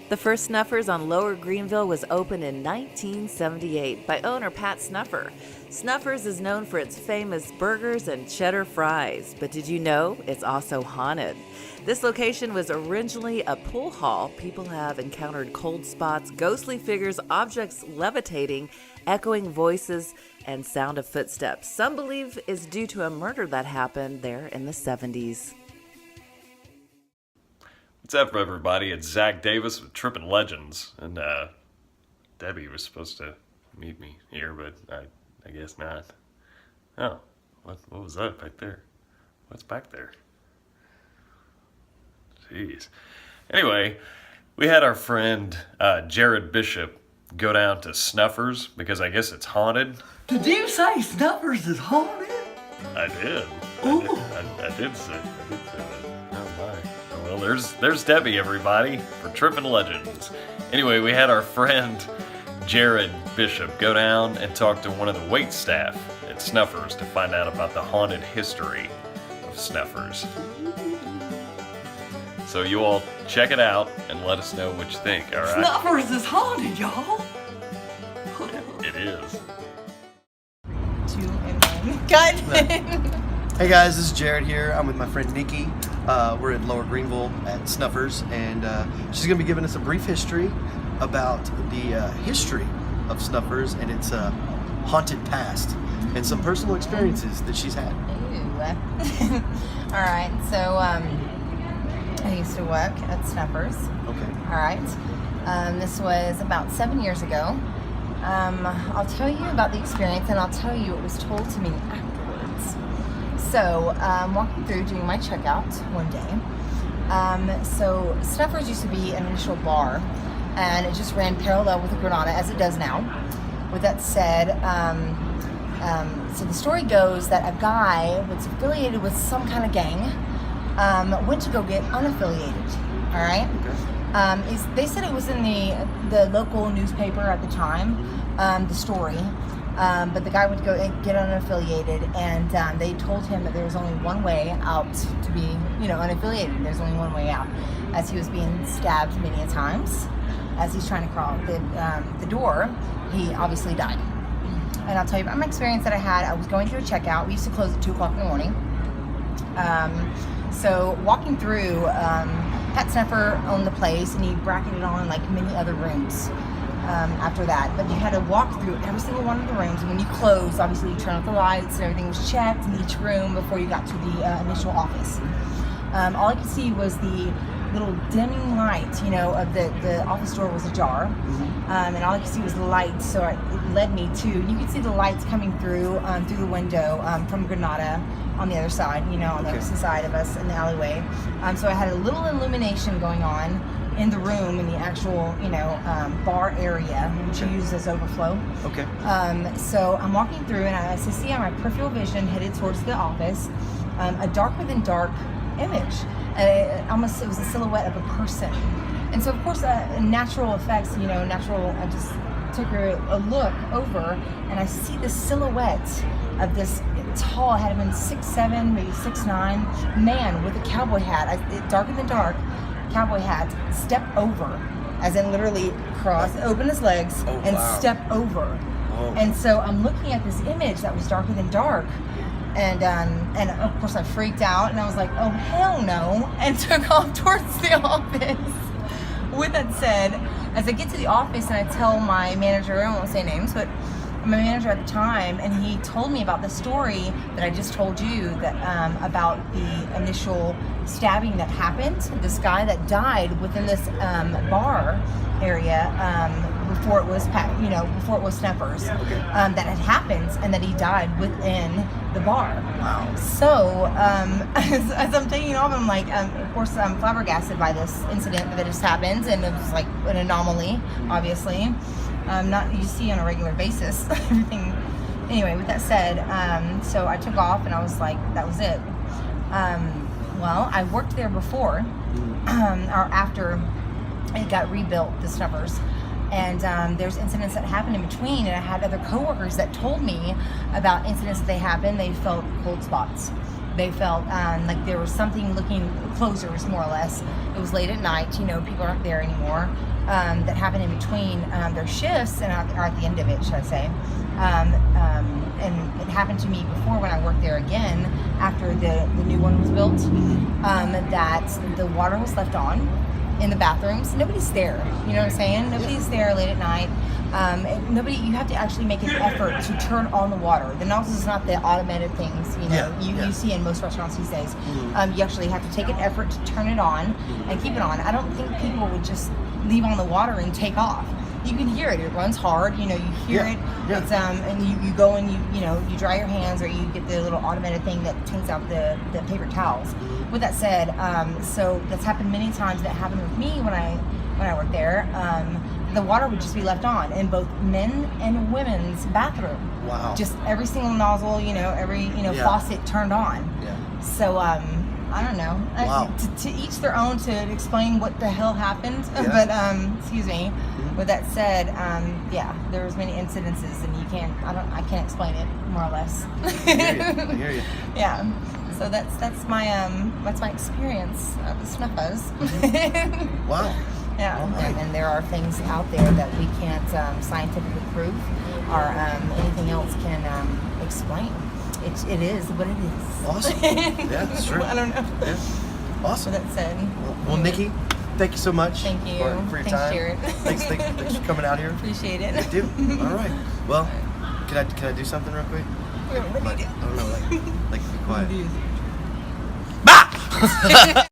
The first Snuffers on Lower Greenville was opened in 1978 by owner Pat Snuffer. Snuffers is known for its famous burgers and cheddar fries, but did you know it's also haunted? This location was originally a pool hall. People have encountered cold spots, ghostly figures, objects levitating, echoing voices, and sound of footsteps. Some believe is due to a murder that happened there in the 70s. What's up, everybody? It's Zach Davis with Trippin Legends, and Debbie was supposed to meet me here, but I guess not. Oh, what was that back there? What's back there? Jeez. Anyway, we had our friend Jarod Bishop go down to Snuffers because I guess it's haunted. Did you say Snuffers is haunted? I did. Ooh. I did say that. Oh my. Well, there's Debbie, everybody, for Trippin Legends. Anyway, we had our friend Jarod Bishop go down and talk to one of the wait staff at Snuffers to find out about the haunted history of Snuffers. So you all check it out and let us know what you think, all right? Snuffers is haunted, y'all. It is. 2 and 1. Cut. Hey guys, this is Jarod here. I'm with my friend Nikki. We're in Lower Greenville at Snuffers, and she's going to be giving us a brief history about the history of Snuffers and its haunted past and some personal experiences that she's had. Ooh. All right, so I used to work at Snuffers. Okay. All right. This was about 7 years ago. I'll tell you about the experience, and I'll tell you what was told to me afterwards. So, walking through doing my checkout one day. So Snuffers used to be an initial bar, and it just ran parallel with the Granada as it does now. With that said, so the story goes that a guy was affiliated with some kind of gang, went to go get unaffiliated. All right. Okay. They said it was in the local newspaper at the time, the story. But the guy would go and get unaffiliated, and they told him that there was only one way out to be, unaffiliated. There's only one way out, as he was being stabbed many a times. As he's trying to crawl the door, he obviously died. And I'll tell you about my experience that I had. I was going through a checkout. We used to close at 2 o'clock in the morning. So walking through, Pat Snuffer owned the place, and he bracketed on like many other rooms. After that, but you had to walk through every single one of the rooms, and when you closed, obviously you turn off the lights and everything was checked in each room before you got to the initial office. All I could see was the little dimming light, of the office door was ajar, and all I could see was the light, so it led me to, you could see the lights coming through the window from Granada on the other side, on the opposite side of us in the alleyway. So I had a little illumination going on in the room, in the actual, bar area, which you use as overflow. Okay. So I'm walking through, and I see on my peripheral vision, headed towards the office, a darker than dark image. It was a silhouette of a person. And so, of course, natural effects, I just took a look over, and I see the silhouette of this tall, had been 6'7", maybe 6'9", man with a cowboy hat, darker than dark, cowboy hat, step over, as in literally open his legs and step over. Oh. And so I'm looking at this image that was darker than dark, and of course I freaked out, and I was like, oh hell no, and took off towards the office. With that said, as I get to the office and I tell my manager, I won't say names, but my manager at the time, and he told me about the story that I just told you, that about the initial stabbing that happened. This guy that died within this bar area before it was Snuffers, that had happened, and that he died within the bar. Wow. So as I'm taking off, I'm like, of course, I'm flabbergasted by this incident that just happened, and it was like an anomaly, obviously. Not you see on a regular basis. Everything. Anyway, with that said, so I took off, and I was like, that was it. Well, I worked there before, or after it got rebuilt, the Snuffers, and there's incidents that happened in between, and I had other coworkers that told me about incidents that they happened. They felt cold spots. They felt like there was something looking, closers more or less. It was late at night, people aren't there anymore. that happen in between their shifts and or at the end of it, should I say. And it happened to me before when I worked there again after the new one was built, that the water was left on in the bathrooms. Nobody's there, you know what I'm saying? Nobody's there late at night. You have to actually make an effort to turn on the water. The nozzle is not the automated things, you see in most restaurants these days. You actually have to take an effort to turn it on and keep it on. I don't think people would just leave on the water and take off. You can hear it. It runs hard. You hear it. Yeah. It's and you go and you dry your hands, or you get the little automated thing that takes out the paper towels. With that said, so that's happened many times. That happened with me when I worked there. The water would just be left on in both men and women's bathroom. Wow. Just every single nozzle, every faucet turned on. Yeah. So I don't know. Wow. To each their own to explain what the hell happened. Yeah. But excuse me. With that said, there was many incidences, and I can't explain it more or less. I hear you. Yeah. So that's my experience of the Snuffers. Wow. Yeah, All right. and there are things out there that we can't scientifically prove, or anything else can explain. It is what it is. Awesome. Yeah, that's true. I don't know. Yeah. Awesome. With that said, Well, Nikki, thank you so much. Thank you. For your Thanks, time. Jarod. Thanks for coming out here. Appreciate it. I do. All right. Well, can I do something real quick? What do you do? I don't know, like be quiet. What do you do? Bah!